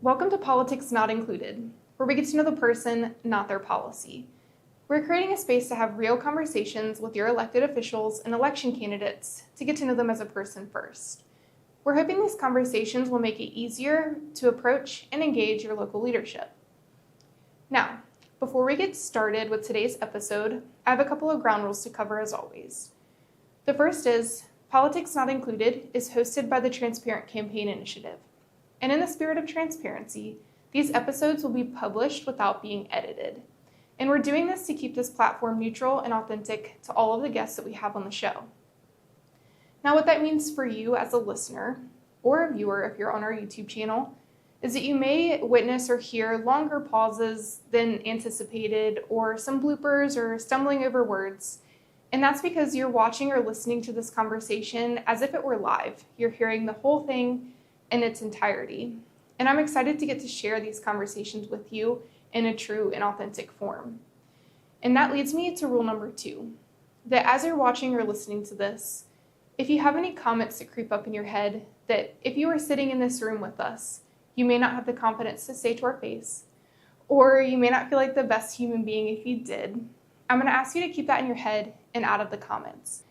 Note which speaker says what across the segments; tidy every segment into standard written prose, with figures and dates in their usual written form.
Speaker 1: Welcome to Politics Not Included, where we get to know the person, not their policy. We're creating a space to have real conversations with your elected officials and election candidates to get to know them as a person first. We're hoping these conversations will make it easier to approach and engage your local leadership. Now, before we get started with today's episode, I have a couple of ground rules to cover as always. The first is, Politics Not Included is hosted by the Transparent Campaign Initiative. And in the spirit of transparency, these episodes will be published without being edited. And we're doing this to keep this platform neutral and authentic to all of the guests that we have on the show. Now, what that means for you as a listener, or a viewer if you're on our YouTube channel, is that you may witness or hear longer pauses than anticipated, or some bloopers or stumbling over words. And that's because you're watching or listening to this conversation as if it were live. You're hearing the whole thing in its entirety. And I'm excited to get to share these conversations with you in a true and authentic form. And that leads me to rule number 2, that as you're watching or listening to this, if you have any comments that creep up in your head that if you were sitting in this room with us, you may not have the confidence to say to our face, or you may not feel like the best human being if you did, I'm going to ask you to keep that in your head and out of the comments.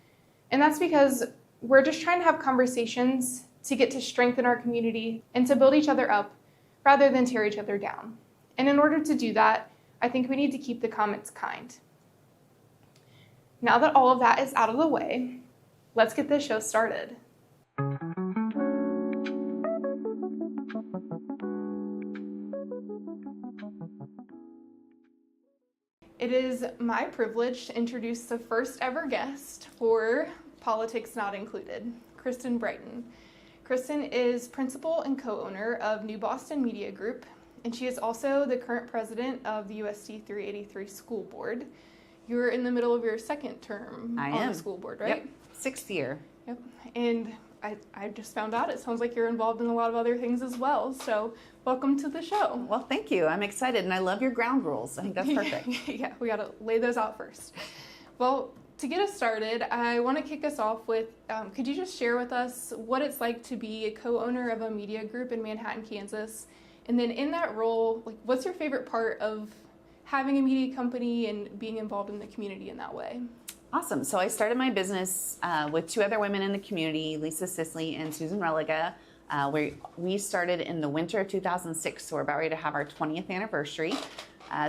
Speaker 1: And that's because we're just trying to have conversations to get to strengthen our community and to build each other up rather than tear each other down. And in order to do that, I think we need to keep the comments kind. Now that all of that is out of the way, let's get this show started. It is my privilege to introduce the first ever guest for Politics Not Included, Kristin Brighton. Kristin is principal and co-owner of New Boston Media Group, and she is also the current president of the USD 383 School Board. You're in the middle of your second term on the school board, right?
Speaker 2: Yep, 6th year.
Speaker 1: Yep, and I just found out it sounds like you're involved in a lot of other things as well, so welcome to the show.
Speaker 2: Well, thank you. I'm excited, and I love your ground rules. I think that's perfect.
Speaker 1: Yeah, we got to lay those out first. Well, to get us started, I want to kick us off with, could you just share with us what it's like to be a co-owner of a media group in Manhattan, Kansas? And then in that role, like, what's your favorite part of having a media company and being involved in the community in that way?
Speaker 2: Awesome. So I started my business with 2 other women in the community, Lisa Sisley and Susan Religa. We started in the winter of 2006, so we're about ready to have our 20th anniversary.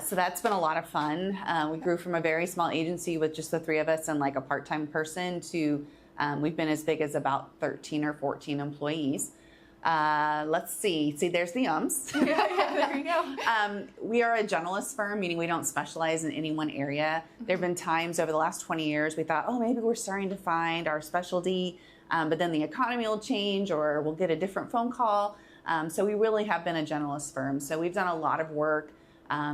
Speaker 2: So that's been a lot of fun. We grew from a very small agency with just the 3 of us and like a part-time person to we've been as big as about 13 or 14 employees. Let's see, there's the ums.
Speaker 1: Yeah, there you go.
Speaker 2: We are a generalist firm, meaning we don't specialize in any one area. There have been times over the last 20 years we thought, oh, maybe we're starting to find our specialty, but then the economy will change or we'll get a different phone call. So we really have been a generalist firm. So we've done a lot of work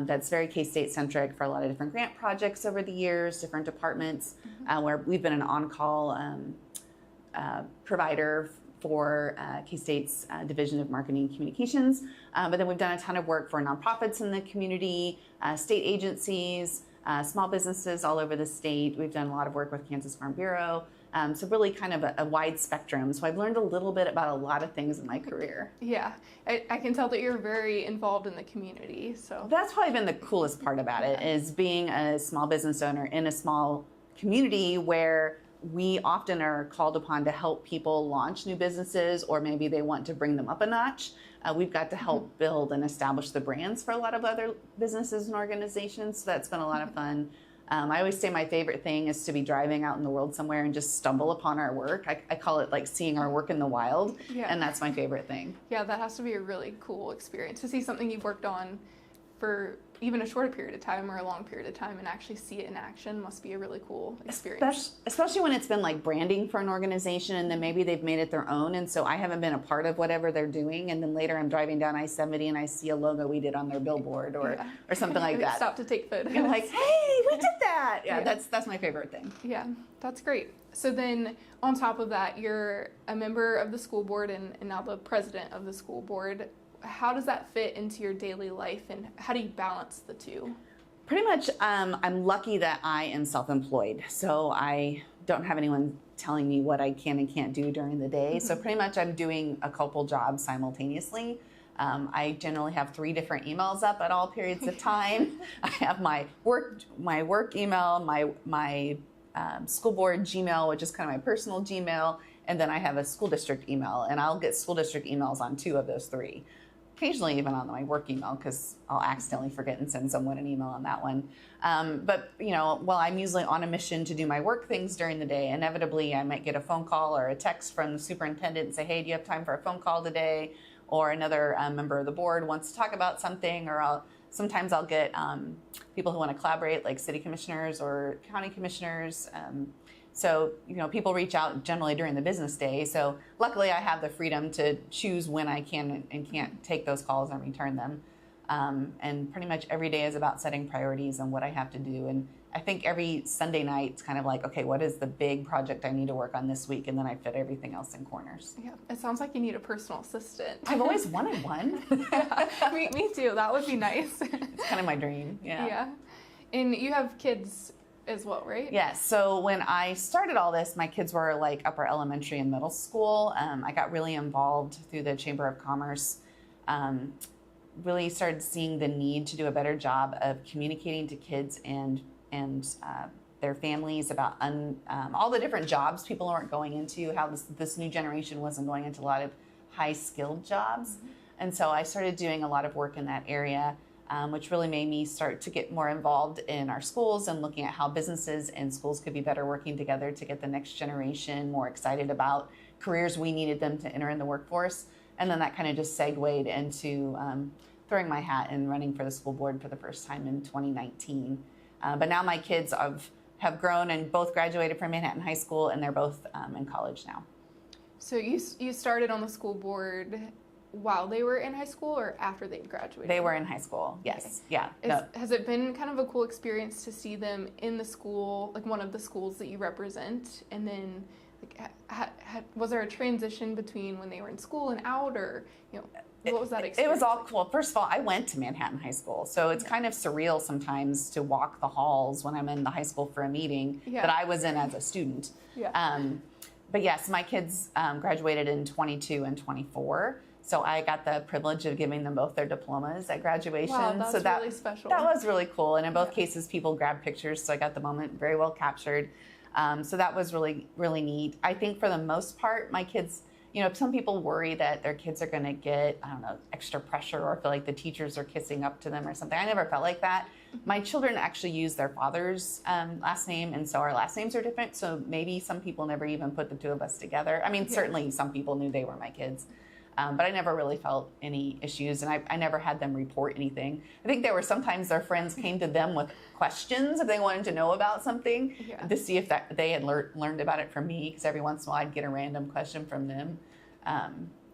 Speaker 2: that's very K-State centric for a lot of different grant projects over the years, different departments, where we've been an on-call provider for K-State's Division of Marketing and Communications. But then we've done a ton of work for nonprofits in the community, state agencies, small businesses all over the state. We've done a lot of work with Kansas Farm Bureau. So really kind of a wide spectrum. So I've learned a little bit about a lot of things in my career.
Speaker 1: Yeah, I can tell that you're very involved in the community. So
Speaker 2: that's probably been the coolest part about it, is being a small business owner in a small community where we often are called upon to help people launch new businesses, or maybe they want to bring them up a notch. We've got to help build and establish the brands for a lot of other businesses and organizations. So that's been a lot of fun. I always say my favorite thing is to be driving out in the world somewhere and just stumble upon our work. I call it like seeing our work in the wild, and that's my favorite thing.
Speaker 1: Yeah, that has to be a really cool experience to see something you've worked on for even a short period of time or a long period of time and actually see it in action must be a really cool experience.
Speaker 2: Especially when it's been like branding for an organization and then maybe they've made it their own, and so I haven't been a part of whatever they're doing, and then later I'm driving down I-70 and I see a logo we did on their billboard or something like that.
Speaker 1: Stop to take photos.
Speaker 2: And like, hey, we did that. Yeah, that's my favorite thing.
Speaker 1: Yeah, that's great. So then on top of that, you're a member of the school board and now the president of the school board. How does that fit into your daily life, and how do you balance the two?
Speaker 2: Pretty much, I'm lucky that I am self-employed, so I don't have anyone telling me what I can and can't do during the day. So pretty much I'm doing a couple jobs simultaneously. I generally have 3 different emails up at all periods of time. I have my work email, my school board Gmail, which is kind of my personal Gmail, and then I have a school district email, and I'll get school district emails on 2 of those 3. Occasionally even on my work email, because I'll accidentally forget and send someone an email on that one. But while I'm usually on a mission to do my work things during the day, inevitably I might get a phone call or a text from the superintendent and say, hey, do you have time for a phone call today? Or another member of the board wants to talk about something, or sometimes I'll get people who want to collaborate, like city commissioners or county commissioners. So, people reach out generally during the business day. So luckily I have the freedom to choose when I can and can't take those calls and return them. And pretty much every day is about setting priorities and what I have to do. And I think every Sunday night it's kind of like, okay, what is the big project I need to work on this week? And then I fit everything else in corners.
Speaker 1: Yeah, it sounds like you need a personal assistant.
Speaker 2: I've always wanted one.
Speaker 1: Yeah, me too. That would be nice.
Speaker 2: It's kind of my dream.
Speaker 1: Yeah. And you have kids as well, right?
Speaker 2: Yes. So when I started all this, my kids were like upper elementary and middle school. I got really involved through the Chamber of Commerce. Really started seeing the need to do a better job of communicating to kids and their families about all the different jobs people weren't going into, how this new generation wasn't going into a lot of high-skilled jobs. Mm-hmm. And so I started doing a lot of work in that area, which really made me start to get more involved in our schools and looking at how businesses and schools could be better working together to get the next generation more excited about careers we needed them to enter in the workforce. And then that kind of just segued into throwing my hat and running for the school board for the first time in 2019. But now my kids have grown and both graduated from Manhattan High School, and they're both in college now.
Speaker 1: So you started on the school board while they were in high school or after they graduated?
Speaker 2: They were in high school, yes. Okay. Yeah.
Speaker 1: Has it been kind of a cool experience to see them in the school, like one of the schools that you represent, and then was there a transition between when they were in school and out, or what was that experience?
Speaker 2: It was all cool. First of all, I went to Manhattan High School, so it's kind of surreal sometimes to walk the halls when I'm in the high school for a meeting that I was in as a student. Yeah. But yes, my kids graduated in 22 and 24. So I got the privilege of giving them both their diplomas at graduation.
Speaker 1: Wow, that's really special.
Speaker 2: That was really cool. And in both cases, people grabbed pictures, so I got the moment very well captured. So that was really, really neat. I think for the most part, my kids, some people worry that their kids are going to get, extra pressure or feel like the teachers are kissing up to them or something. I never felt like that. My children actually use their father's last name, and so our last names are different. So maybe some people never even put the two of us together. I mean, certainly some people knew they were my kids. But I never really felt any issues, and I never had them report anything. I think there were sometimes their friends came to them with questions if they wanted to know about something to see if they had learned about it from me, because every once in a while I'd get a random question from them,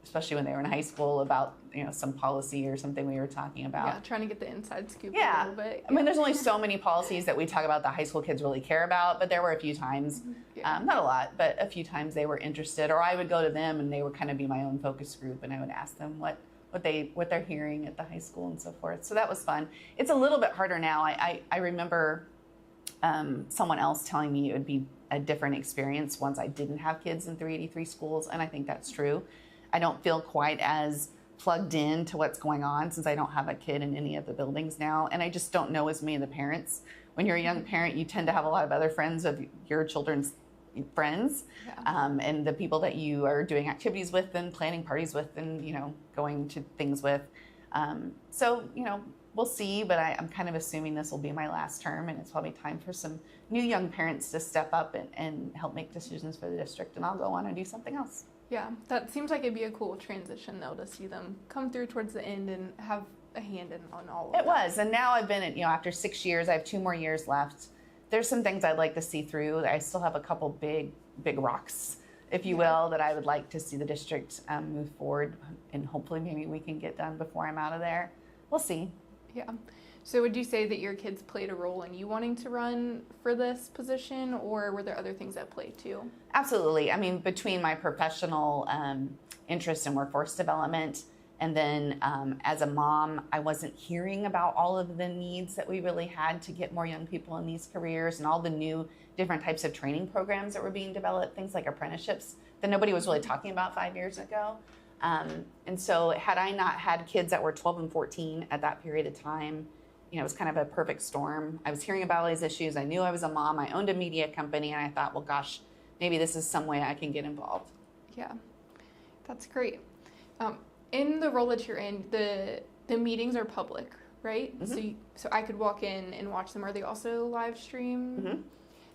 Speaker 2: especially when they were in high school about some policy or something we were talking about.
Speaker 1: Yeah, trying to get the inside scoop a little bit. Yeah.
Speaker 2: I mean, there's only so many policies that we talk about that high school kids really care about, but there were a few times, not a lot, but a few times they were interested, or I would go to them and they would kind of be my own focus group, and I would ask them what they're hearing at the high school and so forth. So that was fun. It's a little bit harder now. I remember someone else telling me it would be a different experience once I didn't have kids in 383 schools, and I think that's true. I don't feel quite as plugged in to what's going on since I don't have a kid in any of the buildings now, and I just don't know as many of the parents. When you're a young parent, you tend to have a lot of other friends of your children's friends, and the people that you are doing activities with and planning parties with and going to things with. So we'll see, but I'm kind of assuming this will be my last term, and it's probably time for some new young parents to step up and help make decisions for the district, and I'll go on and do something else.
Speaker 1: Yeah, that seems like it'd be a cool transition, though, to see them come through towards the end and have a hand in on all of that.
Speaker 2: It was, and now I've been at, after 6 years, I have 2 more years left. There's some things I'd like to see through. I still have a couple big rocks, if you will, that I would like to see the district move forward, and hopefully maybe we can get done before I'm out of there. We'll see.
Speaker 1: Yeah. So would you say that your kids played a role in you wanting to run for this position, or were there other things at play too? Absolutely.
Speaker 2: I mean, between my professional interest in workforce development and then as a mom, I wasn't hearing about all of the needs that we really had to get more young people in these careers and all the new different types of training programs that were being developed, things like apprenticeships that nobody was really talking about 5 years ago. And so had I not had kids that were 12 and 14 at that period of time, it was kind of a perfect storm. I was hearing about all these issues. I knew I was a mom. I owned a media company, and I thought, well, gosh, maybe this is some way I can get involved.
Speaker 1: Yeah, that's great. In the role that you're in, the meetings are public, right?
Speaker 2: Mm-hmm.
Speaker 1: So I could walk in and watch them. Are they also live stream?
Speaker 2: Mm-hmm.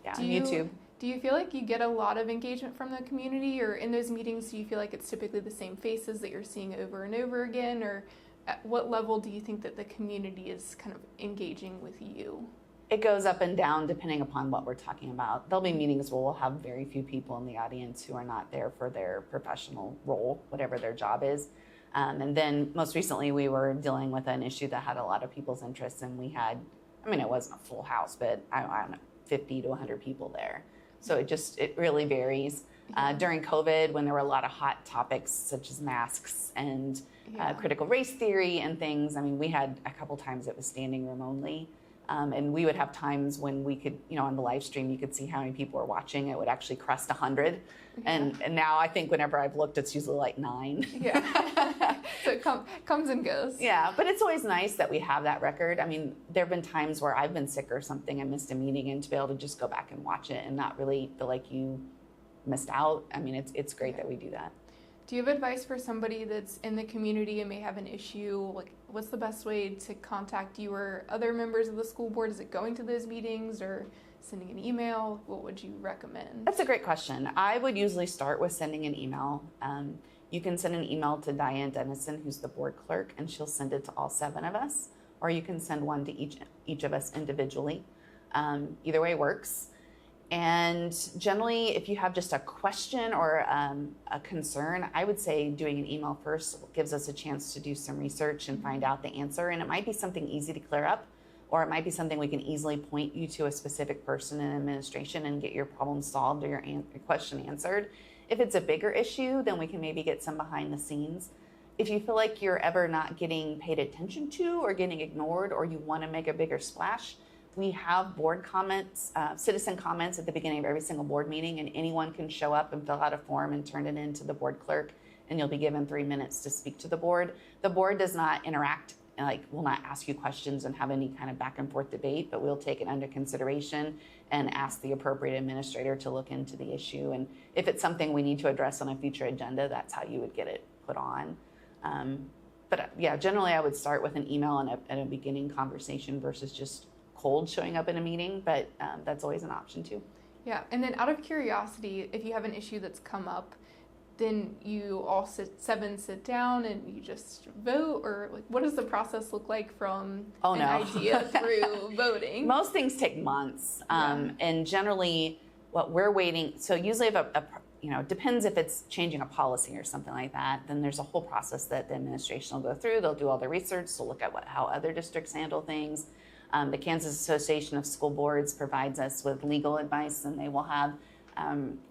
Speaker 2: Yeah, on YouTube.
Speaker 1: Do you feel like you get a lot of engagement from the community, or in those meetings, do you feel like it's typically the same faces that you're seeing over and over again, or at what level do you think that the community is kind of engaging with you?
Speaker 2: It goes up and down depending upon what we're talking about. There'll be meetings where we'll have very few people in the audience who are not there for their professional role, whatever their job is. And then most recently we were dealing with an issue that had a lot of people's interests, and we had, it wasn't a full house, but I don't know, 50 to 100 people there. So it really varies. During COVID, when there were a lot of hot topics such as masks and critical race theory and things, we had a couple times it was standing room only. And we would have times when we could, on the live stream, you could see how many people were watching. It would actually crest 100. Yeah. And now I think whenever I've looked, it's usually like 9.
Speaker 1: Yeah. So it comes and goes.
Speaker 2: Yeah, but it's always nice that we have that record. There have been times where I've been sick or something, I missed a meeting, and to be able to just go back and watch it and not really feel like you missed out. It's great that we do that.
Speaker 1: Do you have advice for somebody that's in the community and may have an issue? Like, what's the best way to contact you or other members of the school board? Is it going to those meetings or sending an email? What would you recommend?
Speaker 2: That's a great question. I would usually start with sending an email. You can send an email to Diane Dennison, who's the board clerk, and she'll send it to all 7 of us, or you can send one to each of us individually. Either way works. And generally, if you have just a question or a concern, I would say doing an email first gives us a chance to do some research and find out the answer. And it might be something easy to clear up, or it might be something we can easily point you to a specific person in administration and get your problem solved or your question answered. If it's a bigger issue, then we can maybe get some behind the scenes. If you feel like you're ever not getting paid attention to or getting ignored, or you want to make a bigger splash, we have board comments, citizen comments at the beginning of every single board meeting, and anyone can show up and fill out a form and turn it in to the board clerk, and you'll be given 3 minutes to speak to the board. The board does not interact, will not ask you questions and have any kind of back and forth debate, but we'll take it under consideration and ask the appropriate administrator to look into the issue. And if it's something we need to address on a future agenda, that's how you would get it put on. But generally I would start with an email and a beginning conversation versus just cold showing up in a meeting, but that's always an option too.
Speaker 1: Yeah, and then out of curiosity, if you have an issue that's come up, then you all sit down and you just vote, or what does the process look like from idea through voting?
Speaker 2: Most things take months, and generally what we're waiting, so usually if it depends if it's changing a policy or something like that, then there's a whole process that the administration will go through. They'll do all the research, they'll look at how other districts handle things. The Kansas Association of School Boards provides us with legal advice, and they will have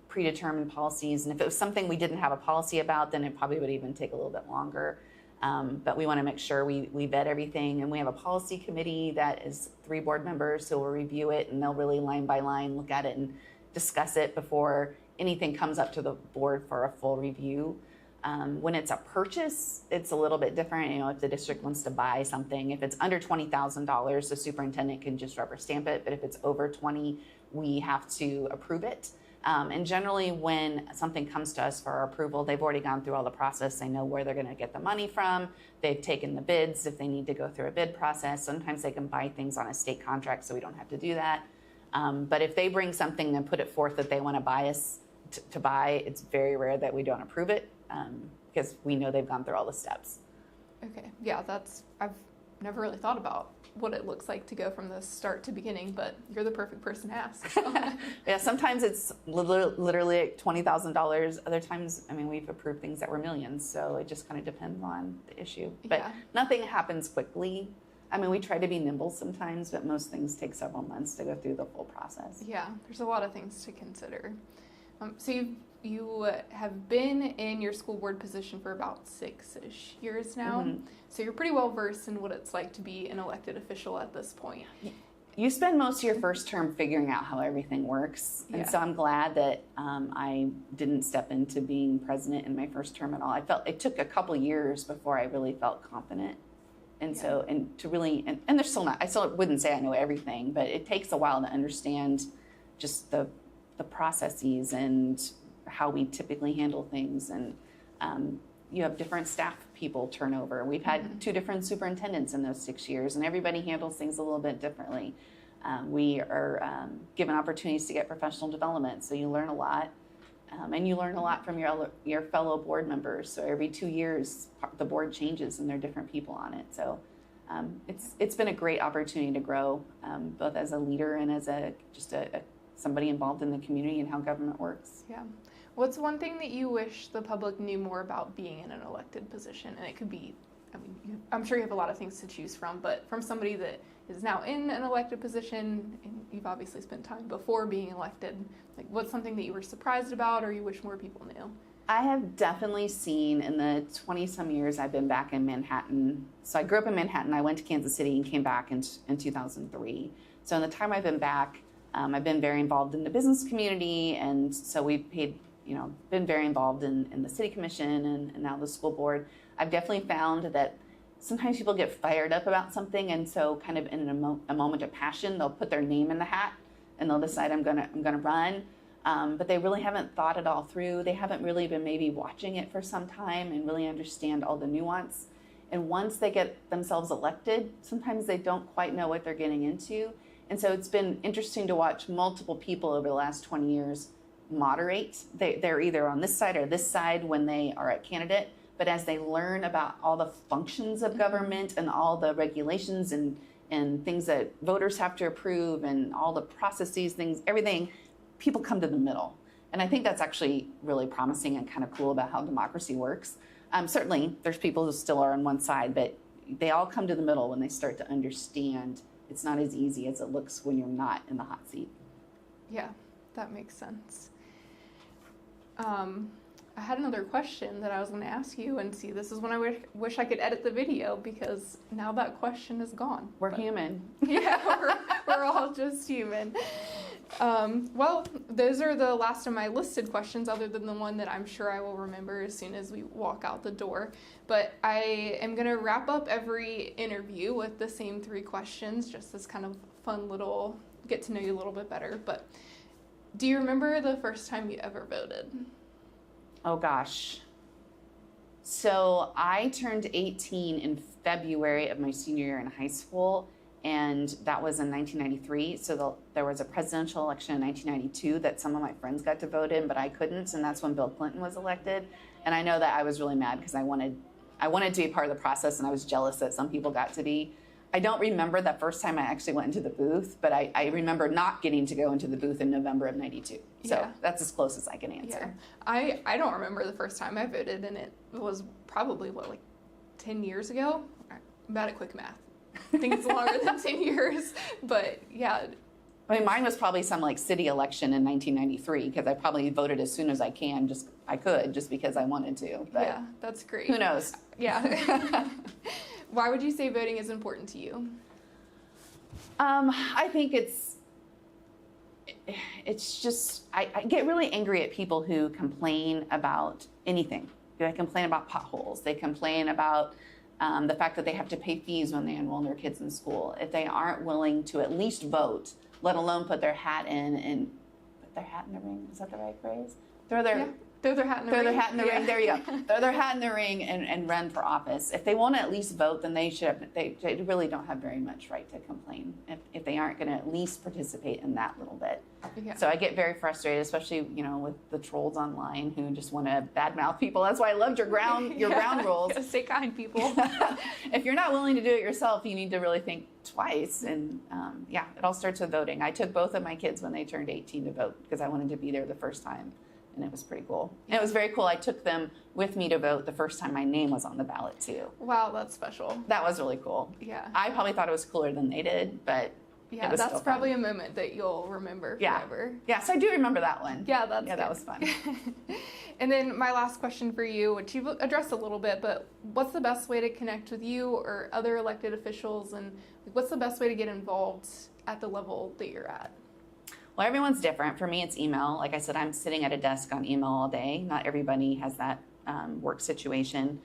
Speaker 2: predetermined policies. And if it was something we didn't have a policy about, then it probably would even take a little bit longer. But we want to make sure we vet everything. And we have a policy committee that is 3 board members who will review it, and they'll really line by line look at it and discuss it before anything comes up to the board for a full review. When it's a purchase, it's a little bit different. If the district wants to buy something, if it's under $20,000, the superintendent can just rubber stamp it. But if it's over 20, we have to approve it. And generally, when something comes to us for our approval, they've already gone through all the process. They know where they're going to get the money from. They've taken the bids if they need to go through a bid process. Sometimes they can buy things on a state contract, so we don't have to do that. But if they bring something and put it forth that they want to buy us to buy, it's very rare that we don't approve it. Because we know they've gone through all the steps.
Speaker 1: Okay, yeah, I've never really thought about what it looks like to go from the start to beginning, but you're the perfect person to ask. So.
Speaker 2: Yeah, sometimes it's literally like $20,000. Other times, we've approved things that were millions, so it just kind of depends on the issue. But nothing happens quickly. We try to be nimble sometimes, but most things take several months to go through the full process.
Speaker 1: Yeah, there's a lot of things to consider. So you have been in your school board position for about 6-ish years now. Mm-hmm. So you're pretty well versed in what it's like to be an elected official at this point.
Speaker 2: You spend most of your first term figuring out how everything works. And so I'm glad that I didn't step into being president in my first term at all. I felt it took a couple years before I really felt confident. And so, and to really, and there's still not, I still wouldn't say I know everything, but it takes a while to understand just the processes and how we typically handle things. And you have different staff people turnover. We've had 2 different superintendents in those 6 years, and everybody handles things a little bit differently. We are given opportunities to get professional development, so you learn a lot. And you learn a lot from your fellow board members. So every 2 years, the board changes, and there are different people on it. So it's been a great opportunity to grow, both as a leader and as somebody involved in the community and how government works.
Speaker 1: Yeah. What's one thing that you wish the public knew more about being in an elected position? And it could be, I mean, I'm sure you have a lot of things to choose from, but from somebody that is now in an elected position, and you've obviously spent time before being elected, like what's something that you were surprised about or you wish more people knew?
Speaker 2: I have definitely seen in the 20-some years I've been back in Manhattan. So I grew up in Manhattan. I went to Kansas City and came back in 2003. So in the time I've been back, I've been very involved in the business community, and so we've been very involved in the city commission and now the school board. I've definitely found that sometimes people get fired up about something, and so kind of in a moment of passion, they'll put their name in the hat and they'll decide I'm gonna run. But they really haven't thought it all through. They haven't really been maybe watching it for some time and really understand all the nuance. And once they get themselves elected, sometimes they don't quite know what they're getting into. And so it's been interesting to watch multiple people over the last 20 years moderate. They're either on this side or this side when they are a candidate, but as they learn about all the functions of government and all the regulations and things that voters have to approve and all the processes, things, everything, people come to the middle. And I think that's actually really promising and kind of cool about how democracy works. Certainly, there's people who still are on one side, but they all come to the middle when they start to understand it's not as easy as it looks when you're not in the hot seat.
Speaker 1: Yeah, that makes sense. I had another question that I was going to ask you, and see, this is when I wish I could edit the video because now that question is gone.
Speaker 2: We're human.
Speaker 1: Yeah, we're all just human. Well, those are the last of my listed questions, other than the one that I'm sure I will remember as soon as we walk out the door. But I am going to wrap up every interview with the same 3 questions, just as kind of fun little get to know you a little bit better. But do you remember the first time you ever voted?
Speaker 2: Oh gosh. So I turned 18 in February of my senior year in high school, and that was in 1993. So there was a presidential election in 1992 that some of my friends got to vote in, but I couldn't, and that's when Bill Clinton was elected. And I know that I was really mad because I wanted to be part of the process, and I was jealous that some people got to be. I don't remember that first time I actually went into the booth, but I remember not getting to go into the booth in November of 92. So that's as close as I can answer.
Speaker 1: Yeah. I don't remember the first time I voted, and it was probably, 10 years ago? I'm bad at quick math. I think it's longer than 10 years, but yeah.
Speaker 2: I mean, mine was probably some city election in 1993 because I probably voted as soon as I could just because I wanted to. But
Speaker 1: yeah, that's great.
Speaker 2: Who knows?
Speaker 1: Yeah. Why would you say voting is important to you?
Speaker 2: I think it's just, I get really angry at people who complain about anything. They complain about potholes. They complain about the fact that they have to pay fees when they enroll their kids in school. If they aren't willing to at least vote, let alone put their hat in and put their hat in the ring. Is that the right phrase? Throw their hat in the ring. There you go. Throw their hat in the ring and run for office. If they want to at least vote, then they really don't have very much right to complain if they aren't going to at least participate in that little bit. Yeah. So I get very frustrated, especially with the trolls online who just want to badmouth people. That's why I loved your ground rules.
Speaker 1: Stay kind, people.
Speaker 2: If you're not willing to do it yourself, you need to really think twice. And it all starts with voting. I took both of my kids when they turned 18 to vote because I wanted to be there the first time. And it was pretty cool. And it was very cool. I took them with me to vote the first time my name was on the ballot, too.
Speaker 1: Wow, that's special.
Speaker 2: That was really cool.
Speaker 1: Yeah.
Speaker 2: I probably thought it was cooler than they did, but
Speaker 1: yeah, that's probably a moment that you'll remember forever.
Speaker 2: Yeah, so I do remember that one.
Speaker 1: Yeah, that's good.
Speaker 2: That was fun.
Speaker 1: And then my last question for you, which you've addressed a little bit, but what's the best way to connect with you or other elected officials, and what's the best way to get involved at the level that you're at?
Speaker 2: Well, everyone's different. For me, it's email. Like I said, I'm sitting at a desk on email all day. Not everybody has that work situation.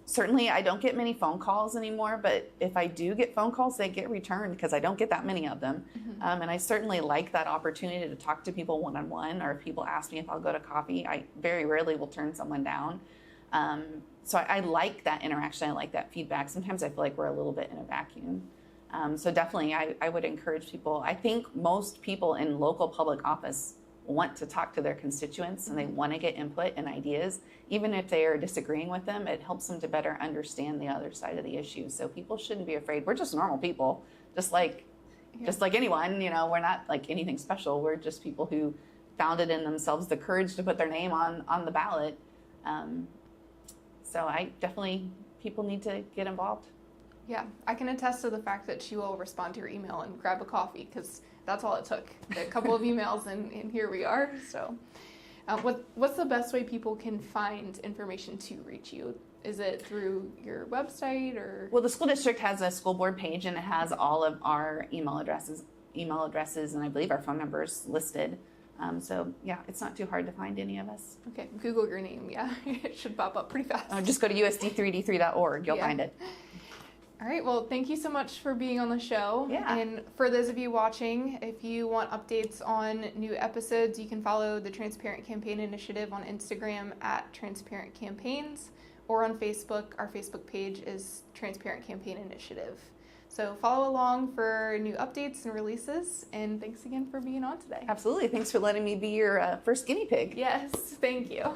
Speaker 2: Certainly, I don't get many phone calls anymore, but if I do get phone calls, they get returned because I don't get that many of them. And I certainly like that opportunity to talk to people one-on-one, or if people ask me if I'll go to coffee, I very rarely will turn someone down. So I like that interaction. I like that feedback. Sometimes I feel like we're a little bit in a vacuum. So definitely, I would encourage people. I think most people in local public office want to talk to their constituents and they want to get input and ideas. Even if they are disagreeing with them, it helps them to better understand the other side of the issue. So people shouldn't be afraid. We're just normal people, just like anyone. You know, we're not like anything special. We're just people who found it in themselves the courage to put their name on the ballot. So people need to get involved.
Speaker 1: Yeah, I can attest to the fact that she will respond to your email and grab a coffee, because that's all it took. A couple of emails and here we are. So what's the best way people can find information to reach you? Is it through your website or?
Speaker 2: Well, the school district has a school board page and it has all of our email addresses, and I believe our phone numbers listed. So yeah, it's not too hard to find any of us.
Speaker 1: Okay, Google your name. Yeah, it should pop up pretty fast.
Speaker 2: Just go to usd3d3.org. You'll find it.
Speaker 1: All right, well, thank you so much for being on the show.
Speaker 2: Yeah.
Speaker 1: And for those of you watching, if you want updates on new episodes, you can follow the Transparent Campaign Initiative on Instagram at Transparent Campaigns, or on Facebook. Our Facebook page is Transparent Campaign Initiative. So follow along for new updates and releases, and thanks again for being on today.
Speaker 2: Absolutely. Thanks for letting me be your first guinea pig.
Speaker 1: Yes, thank you.